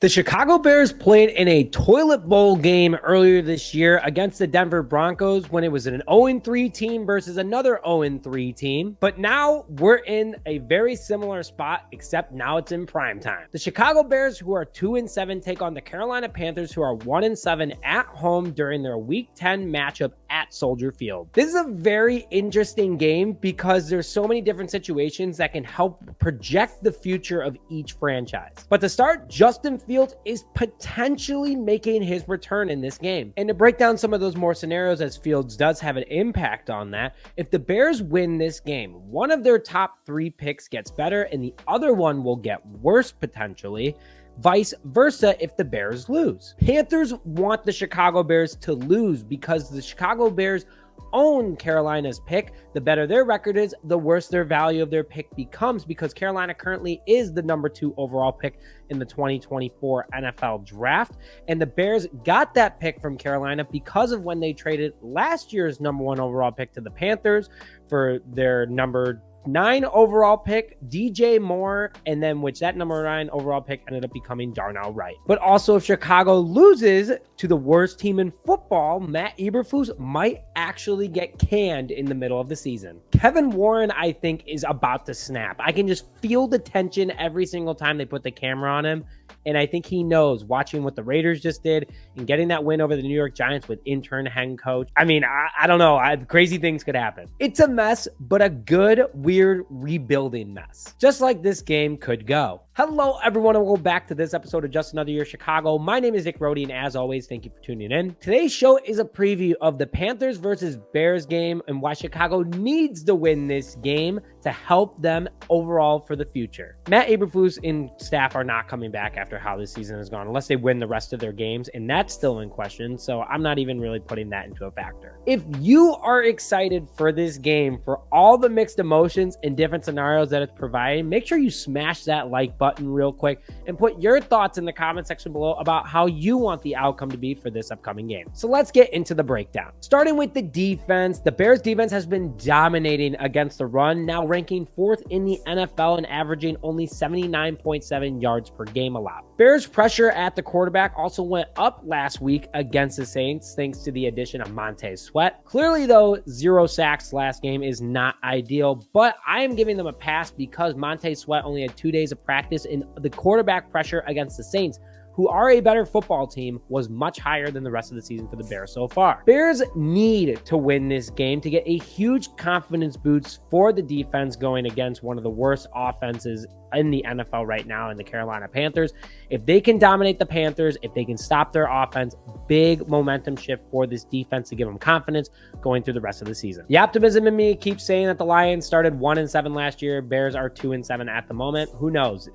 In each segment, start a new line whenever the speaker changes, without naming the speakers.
The Chicago Bears played in a toilet bowl game earlier this year against the Denver Broncos when it was an 0-3 team versus another 0-3 team. But now we're in a very similar spot, except now it's in prime time. The Chicago Bears, who are 2-7, take on the Carolina Panthers, who are 1-7 at home during their Week 10 matchup at Soldier Field. This is a very interesting game because there's so many different situations that can help project the future of each franchise. But to start, Justin Fields is potentially making his return in this game. And to break down some of those more scenarios, as Fields does have an impact on that, if the Bears win this game, one of their top 3 picks gets better and the other one will get worse potentially. Vice versa if the Bears lose. Panthers want the Chicago Bears to lose because the Chicago Bears own Carolina's pick. The better their record is, the worse their value of their pick becomes, because Carolina currently is the number 2 overall pick in the 2024 NFL draft. And the Bears got that pick from Carolina because of when they traded last year's number 1 overall pick to the Panthers for their number 9 overall pick, DJ Moore, and then which that number 9 overall pick ended up becoming Darnell Wright. But also, if Chicago loses to the worst team in football, Matt Eberflus might actually get canned in the middle of the season. Kevin Warren, I think, is about to snap. I can just feel the tension every single time they put the camera on him. And I think he knows, watching what the Raiders just did and getting that win over the New York Giants with intern head coach. I mean, I don't know. Crazy things could happen. It's a mess, but a good, weird rebuilding mess. Just like this game could go. Hello, everyone, and welcome back to this episode of Just Another Year Chicago. My name is Nick Rohde, and as always, thank you for tuning in. Today's show is a preview of the Panthers versus Bears game and why Chicago needs to win this game to help them overall for the future. Matt Eberflus and staff are not coming back after how this season has gone, unless they win the rest of their games, and that's still in question, so I'm not even really putting that into a factor. If you are excited for this game, for all the mixed emotions and different scenarios that it's providing, make sure you smash that like button real quick and put your thoughts in the comment section below about how you want the outcome to be for this upcoming game. So let's get into the breakdown. Starting with the defense, the Bears defense has been dominating against the run, now ranking 4th in the NFL and averaging only 79.7 yards per game allowed. Bears pressure at the quarterback also went up last week against the Saints thanks to the addition of Montez Sweat. Clearly though, 0 sacks last game is not ideal, but I am giving them a pass because Montez Sweat only had 2 days of practice, and the quarterback pressure against the Saints, who are a better football team, was much higher than the rest of the season for the Bears so far. Bears need to win this game to get a huge confidence boost for the defense going against one of the worst offenses in the NFL right now in the Carolina Panthers. If they can dominate the Panthers, if they can stop their offense, big momentum shift for this defense to give them confidence going through the rest of the season. The optimism in me keeps saying that the Lions started 1-7 last year. Bears are 2-7 at the moment. Who knows?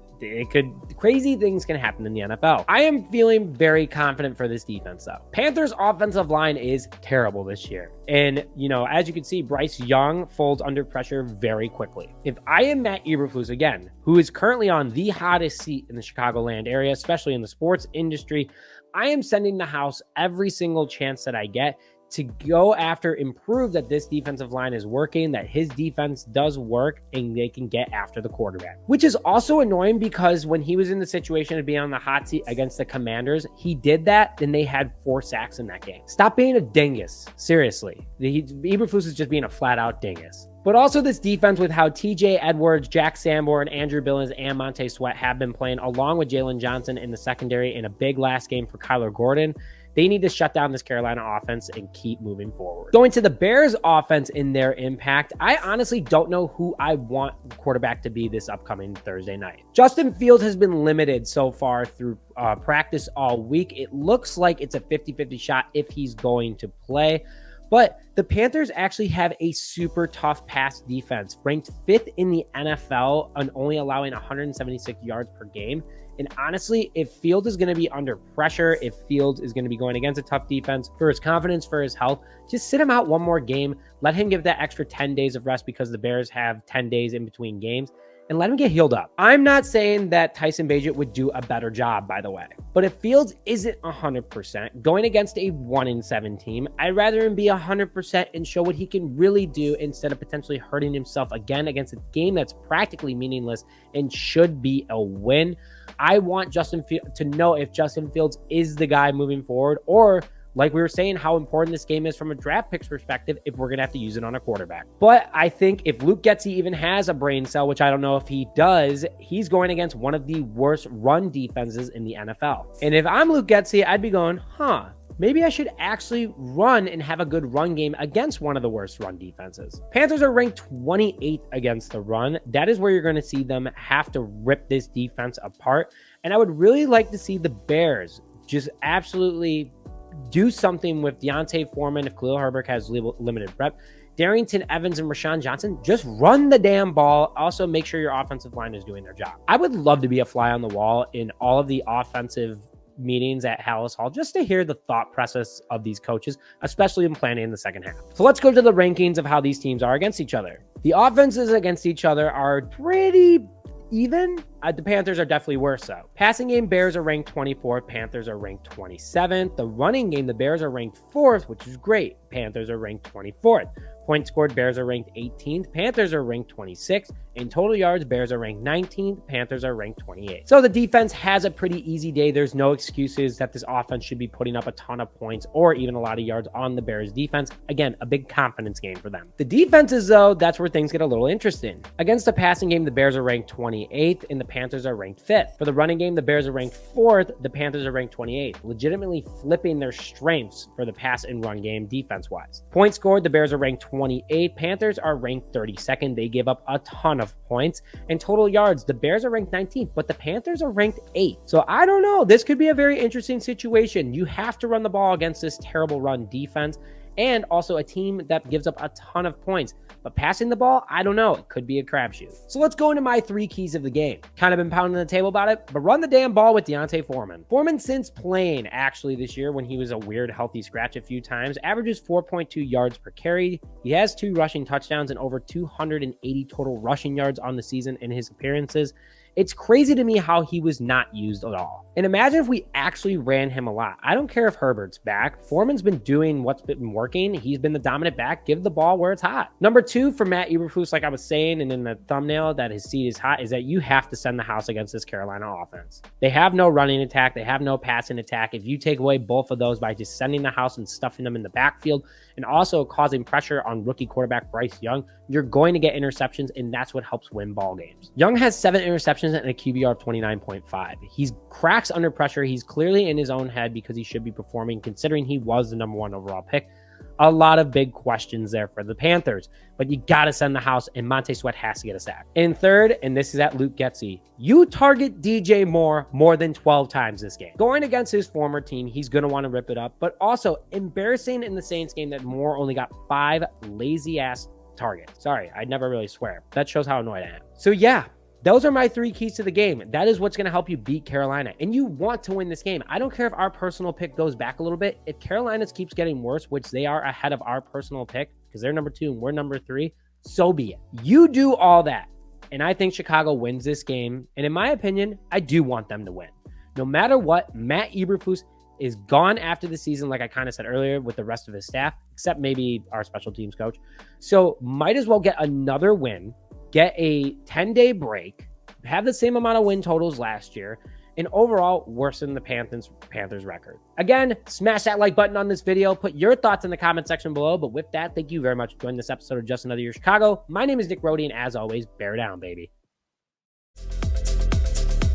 Crazy things can happen in the NFL. I am feeling very confident for this defense though. Panthers offensive line is terrible this year. And, as you can see, Bryce Young folds under pressure very quickly. If I am Matt Eberflus again, who is currently on the hottest seat in the Chicagoland area, especially in the sports industry, I am sending the house every single chance that I get to go after, improve that this defensive line is working, that his defense does work, and they can get after the quarterback. Which is also annoying because when he was in the situation to be on the hot seat against the Commanders, he did that, and they had 4 sacks in that game. Stop being a dingus. Seriously. Eberflus is just being a flat-out dingus. But also this defense, with how TJ Edwards, Jack Sanborn, Andrew Billings, and Montez Sweat have been playing, along with Jalen Johnson in the secondary in a big last game for Kyler Gordon, they need to shut down this Carolina offense and keep moving forward. Going to the Bears offense in their impact, I honestly don't know who I want quarterback to be this upcoming Thursday night. Justin Fields has been limited so far through practice all week. It looks like it's a 50-50 shot if he's going to play. But the Panthers actually have a super tough pass defense, ranked 5th in the NFL and only allowing 176 yards per game. And honestly, if Fields is going to be under pressure, if Fields is going to be going against a tough defense, for his confidence, for his health, just sit him out one more game. Let him give that extra 10 days of rest because the Bears have 10 days in between games, and let him get healed up. I'm not saying that Tyson Bagent would do a better job, by the way. But if Fields isn't 100% going against a 1-7 team, I'd rather him be 100% and show what he can really do instead of potentially hurting himself again against a game that's practically meaningless and should be a win. I want to know if Justin Fields is the guy moving forward, or like we were saying, how important this game is from a draft picks perspective if we're going to have to use it on a quarterback. But I think if Luke Getsy even has a brain cell, which I don't know if he does, he's going against one of the worst run defenses in the NFL. And if I'm Luke Getsy, I'd be going, maybe I should actually run and have a good run game against one of the worst run defenses. Panthers are ranked 28th against the run. That is where you're going to see them have to rip this defense apart. And I would really like to see the Bears just absolutely do something with Deontay Foreman if Khalil Herbert has limited rep. Darrington Evans and Rashawn Johnson, just run the damn ball. Also, make sure your offensive line is doing their job. I would love to be a fly on the wall in all of the offensive meetings at Hallis Hall just to hear the thought process of these coaches, especially in planning in the second half. So let's go to the rankings of how these teams are against each other. The offenses against each other are pretty even. The Panthers are definitely worse so. Passing game, Bears are ranked 24th. Panthers are ranked 27th. The running game, the Bears are ranked 4th, which is great. Panthers are ranked 24th. Points scored, Bears are ranked 18th. Panthers are ranked 26th. In total yards, Bears are ranked 19th. Panthers are ranked 28th. So the defense has a pretty easy day. There's no excuses that this offense should be putting up a ton of points or even a lot of yards on the Bears defense. Again, a big confidence game for them. The defenses, though, that's where things get a little interesting. Against the passing game, the Bears are ranked 28th and the Panthers are ranked 5th. For the running game, the Bears are ranked 4th. The Panthers are ranked 28th. Legitimately flipping their strengths for the pass and run game defense-wise. Points scored, the Bears are ranked 28th. Panthers are ranked 32nd. They give up a ton of points. And total yards, the Bears are ranked 19th, but the Panthers are ranked 8th. So I don't know. This could be a very interesting situation. You have to run the ball against this terrible run defense and also a team that gives up a ton of points. But passing the ball, I don't know. It could be a crapshoot. So let's go into my 3 keys of the game. Kind of been pounding the table about it, but run the damn ball with Deontay Foreman. Foreman, since playing actually this year when he was a weird healthy scratch a few times, averages 4.2 yards per carry. He has 2 rushing touchdowns and over 280 total rushing yards on the season in his appearances. It's crazy to me how he was not used at all. And imagine if we actually ran him a lot. I don't care if Herbert's back. Foreman's been doing what's been working. He's been the dominant back. Give the ball where it's hot. Number 2 for Matt Eberflus, like I was saying, and in the thumbnail that his seat is hot, is that you have to send the house against this Carolina offense. They have no running attack. They have no passing attack. If you take away both of those by just sending the house and stuffing them in the backfield and also causing pressure on rookie quarterback Bryce Young, you're going to get interceptions, and that's what helps win ball games. Young has 7 interceptions and a QBR of 29.5. He cracks under pressure. He's clearly in his own head because he should be performing considering he was the number 1 overall pick. A lot of big questions there for the Panthers, but you got to send the house, and Montez Sweat has to get a sack. And third, and this is at Luke Getsy, you target DJ Moore more than 12 times this game. Going against his former team, he's going to want to rip it up, but also embarrassing in the Saints game that Moore only got 5 lazy-ass targets. Sorry, I'd never really swear. That shows how annoyed I am. So yeah, those are my 3 keys to the game. That is what's going to help you beat Carolina. And you want to win this game. I don't care if our personal pick goes back a little bit. If Carolina's keeps getting worse, which they are ahead of our personal pick because they're number 2 and we're number 3, so be it. You do all that. And I think Chicago wins this game. And in my opinion, I do want them to win. No matter what, Matt Eberflus is gone after the season, like I kind of said earlier, with the rest of his staff, except maybe our special teams coach. So might as well get another win, get a 10-day break, have the same amount of win totals last year, and overall worsen the Panthers record. Again, smash that like button on this video. Put your thoughts in the comment section below. But with that, thank you very much for joining this episode of Just Another Year Chicago. My name is Nick Rhodey, and as always, bear down, baby.